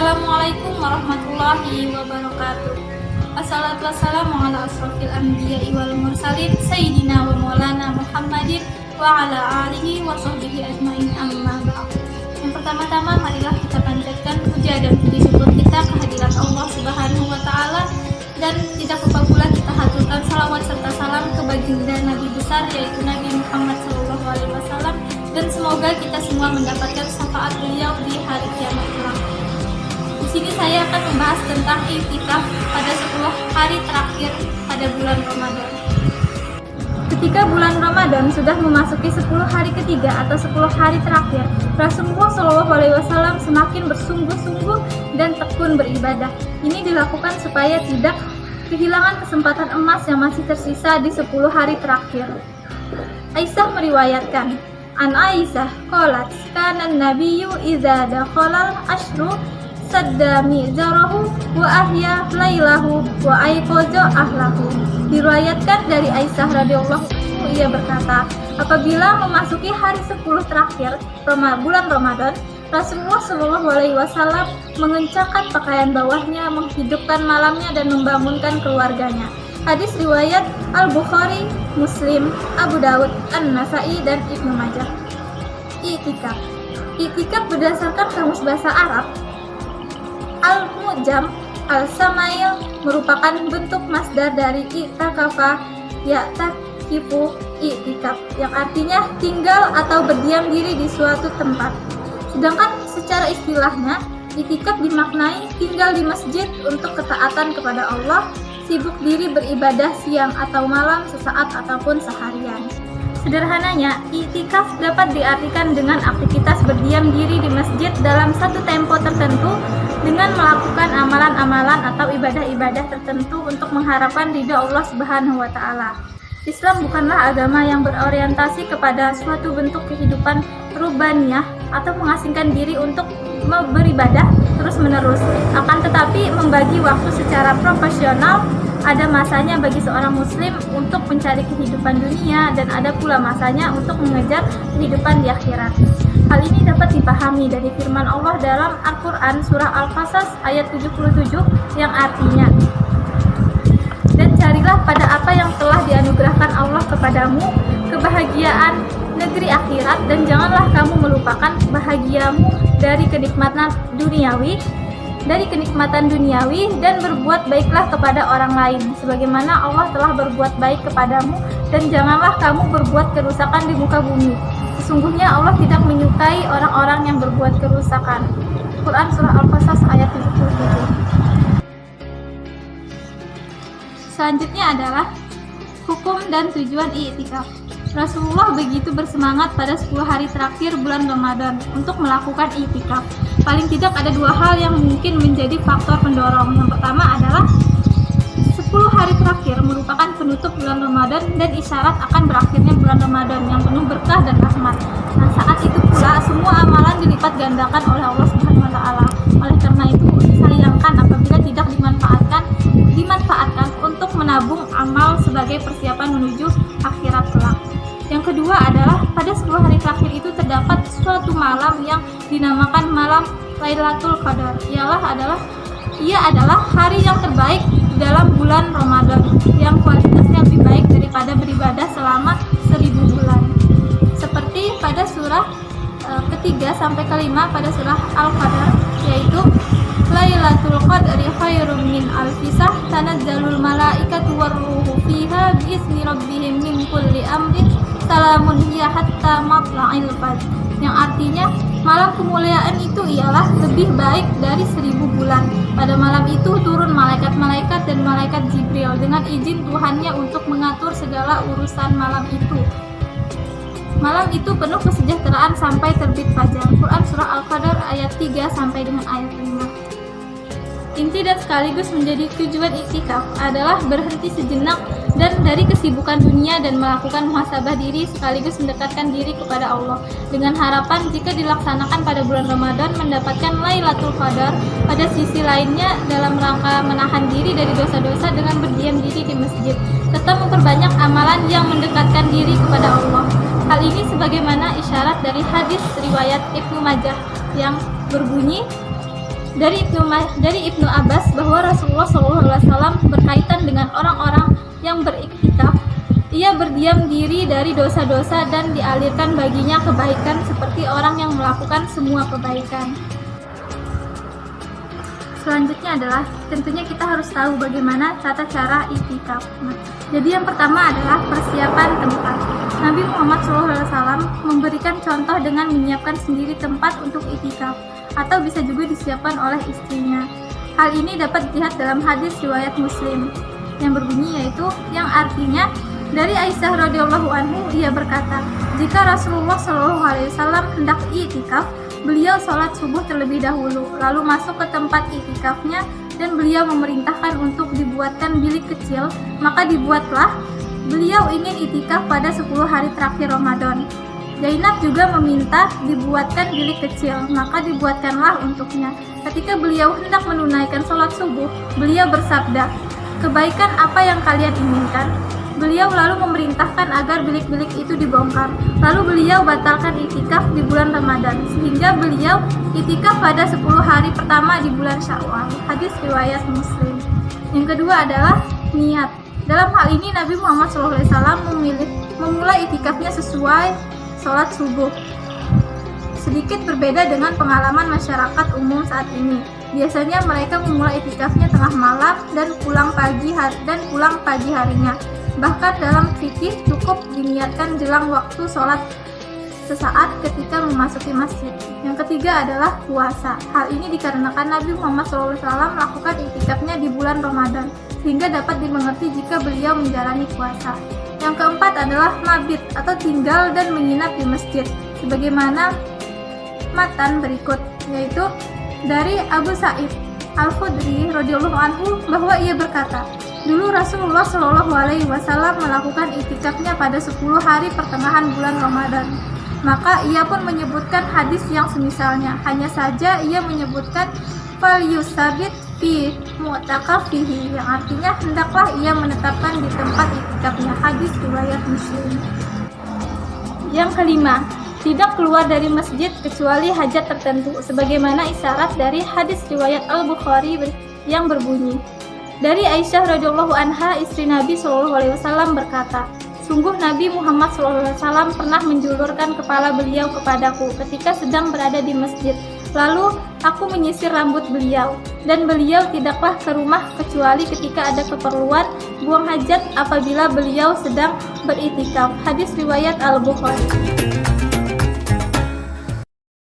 Assalamualaikum warahmatullahi wabarakatuh. Assalatu wassalamu ala asrofil anbiya'i wal mursalin Sayyidina wa maulana Muhammadin wa ala alihi wa sahbihi ajma'in, amma ba'd. Yang pertama-tama marilah kita panjatkan puja dan puji syukur kita kehadirat Allah Subhanahu wa taala, dan tidak lupa pula kita haturkan salawat serta salam ke baginda Nabi besar yaitu Nabi Muhammad SAW, dan semoga kita semua mendapatkan syafaat beliau di hari kiamat kelak. Di sini saya akan membahas tentang i'tikaf pada 10 hari terakhir pada bulan Ramadan. Ketika bulan Ramadan sudah memasuki 10 hari ketiga atau 10 hari terakhir, Rasulullah SAW semakin bersungguh-sungguh dan tekun beribadah. Ini dilakukan supaya tidak kehilangan kesempatan emas yang masih tersisa di 10 hari terakhir. Aisyah meriwayatkan, An Aisyah qalat, kana an-nabiyyu idza dakhala al-ashru sadda mi'zarahu wa ahya lailahu wa aiqaza ahlahu. Diriwayatkan dari Aisyah radhiyallahu anha, ia berkata, apabila memasuki hari 10 terakhir bulan Ramadan, Rasulullah SAW mengencangkan pakaian bawahnya, menghidupkan malamnya dan membangunkan keluarganya. Hadis riwayat Al-Bukhari, Muslim, Abu Dawud, An-Nasai dan Ibnu Majah. I'tikaf. I'tikaf berdasarkan kamus bahasa Arab Al-Mu'jam Al-Samail merupakan bentuk masdar dari i'takafa ya'takifu i'tikaf, yang artinya tinggal atau berdiam diri di suatu tempat. Sedangkan secara istilahnya, i'tikaf dimaknai tinggal di masjid untuk ketaatan kepada Allah, sibuk diri beribadah siang atau malam, sesaat ataupun seharian. Sederhananya, i'tikaf dapat diartikan dengan aktivitas berdiam diri di masjid dalam satu tempo tertentu dengan melakukan amalan-amalan atau ibadah-ibadah tertentu untuk mengharapkan ridha Allah Subhanahu wa taala. Islam bukanlah agama yang berorientasi kepada suatu bentuk kehidupan rubaniyah atau mengasingkan diri untuk beribadah terus-menerus. Akan tetapi membagi waktu secara proporsional. Ada masanya bagi seorang muslim untuk mencari kehidupan dunia, dan ada pula masanya untuk mengejar kehidupan di akhirat. Hal ini dapat dipahami dari firman Allah dalam Al-Quran surah Al-Qasas ayat 77 yang artinya, dan carilah pada apa yang telah dianugerahkan Allah kepadamu kebahagiaan negeri akhirat, dan janganlah kamu melupakan bahagiamu dari kenikmatan duniawi, dan berbuat baiklah kepada orang lain sebagaimana Allah telah berbuat baik kepadamu, dan janganlah kamu berbuat kerusakan di muka bumi. Sesungguhnya Allah tidak menyukai orang-orang yang berbuat kerusakan. Quran surah Al-Qasas ayat 77. Selanjutnya adalah hukum dan tujuan i'tikaf. Rasulullah begitu bersemangat pada 10 hari terakhir bulan Ramadan untuk melakukan i'tikaf. Paling tidak ada 2 hal yang mungkin menjadi faktor pendorong. Yang pertama adalah 10 hari terakhir merupakan penutup bulan Ramadan dan isyarat akan berakhirnya bulan Ramadan yang penuh berkah dan rahmat. Nah, saat itu pula semua amalan dilipat gandakan oleh Allah Subhanahu wa taala. Oleh karena itu, disayangkan apabila tidak dimanfaatkan untuk menabung amal sebagai persiapan menuju akhirat kelak. Yang kedua adalah pada 10 hari terakhir itu terdapat suatu malam yang dinamakan malam Lailatul Qadar. Ia adalah hari yang terbaik dalam bulan Ramadan, yang kualitasnya lebih baik daripada beribadah selama 1000 bulan. Seperti pada surah ketiga sampai kelima pada surah Al-Qadar, yaitu Lailatul Qadri khairum min alfi shahr tanazzalul malaikatu warruhu fiha biizni rabbihim min kulli amrin salamun hiya hatta matla'il fajr, yang artinya malam kemuliaan itu ialah lebih baik dari 1000 bulan. Pada malam itu turun malaikat-malaikat dan malaikat Jibril dengan izin Tuhannya untuk mengatur segala urusan malam itu. Malam itu penuh kesejahteraan sampai terbit fajar. Quran surah Al-Qadar ayat 3 sampai dengan ayat 5. Inti dan sekaligus menjadi tujuan i'tikaf adalah berhenti sejenak dan dari kesibukan dunia dan melakukan muhasabah diri sekaligus mendekatkan diri kepada Allah, dengan harapan jika dilaksanakan pada bulan Ramadan mendapatkan Lailatul Qadar. Pada sisi lainnya, dalam rangka menahan diri dari dosa-dosa dengan berdiam diri di masjid, serta memperbanyak amalan yang mendekatkan diri kepada Allah. Hal ini sebagaimana isyarat dari hadis riwayat Ibnu Majah yang berbunyi, dari Ibnu Abbas bahwa Rasulullah SAW berkaitan dengan orang-orang yang beriktikaf, ia berdiam diri dari dosa-dosa dan dialirkan baginya kebaikan seperti orang yang melakukan semua kebaikan. Selanjutnya adalah tentunya kita harus tahu bagaimana tata cara iktikaf. Jadi yang pertama adalah persiapan tempat. Nabi Muhammad SAW memberikan contoh dengan menyiapkan sendiri tempat untuk iktikaf, atau bisa juga disiapkan oleh istrinya. Hal ini dapat dilihat dalam hadis riwayat Muslim yang berbunyi yaitu yang artinya dari Aisyah radhiyallahu anhu, ia berkata, jika Rasulullah SAW hendak iktikaf, beliau sholat subuh terlebih dahulu, lalu masuk ke tempat iktikafnya dan beliau memerintahkan untuk dibuatkan bilik kecil, maka dibuatlah. Beliau ingin iktikaf pada 10 hari terakhir Ramadan. Zainab juga meminta dibuatkan bilik kecil, maka dibuatkanlah untuknya. Ketika beliau hendak menunaikan sholat subuh, beliau bersabda, kebaikan apa yang kalian inginkan? Beliau lalu memerintahkan agar bilik-bilik itu dibongkar. Lalu beliau batalkan iktikaf di bulan Ramadan, sehingga beliau iktikaf pada 10 hari pertama di bulan Syawal. Hadis riwayat Muslim. Yang kedua adalah niat. Dalam hal ini Nabi Muhammad SAW memulai iktikafnya sesuai sholat subuh. Sedikit berbeda dengan pengalaman masyarakat umum saat ini. Biasanya mereka memulai iktikafnya tengah malam dan pulang pagi harinya. Bahkan dalam fikih cukup diniatkan jelang waktu sholat sesaat ketika memasuki masjid. Yang ketiga adalah puasa. Hal ini dikarenakan Nabi Muhammad SAW melakukan iktikafnya di bulan Ramadan, sehingga dapat dimengerti jika beliau menjalani puasa. Yang keempat adalah mabit atau tinggal dan menginap di masjid. Sebagaimana matan berikut, yaitu dari Abu Sa'id Al-Khudri radhiyallahu anhu bahwa ia berkata, dulu Rasulullah SAW melakukan iktikafnya pada 10 hari pertengahan bulan Ramadan. Maka ia pun menyebutkan hadis yang semisalnya. Hanya saja ia menyebutkan fal yusabit fi mu'takafihi, yang artinya hendaklah ia menetapkan di tempat iktikafnya. Hadis riwayat Muslim. Yang kelima, tidak keluar dari masjid kecuali hajat tertentu, sebagaimana isyarat dari hadis riwayat Al-Bukhari yang berbunyi, dari Aisyah radhiyallahu anha, istri Nabi SAW berkata, sungguh Nabi Muhammad SAW pernah menjulurkan kepala beliau kepadaku ketika sedang berada di masjid. Lalu aku menyisir rambut beliau, dan beliau tidaklah ke rumah kecuali ketika ada keperluan buang hajat apabila beliau sedang beriktikaf. Hadis riwayat Al-Bukhari.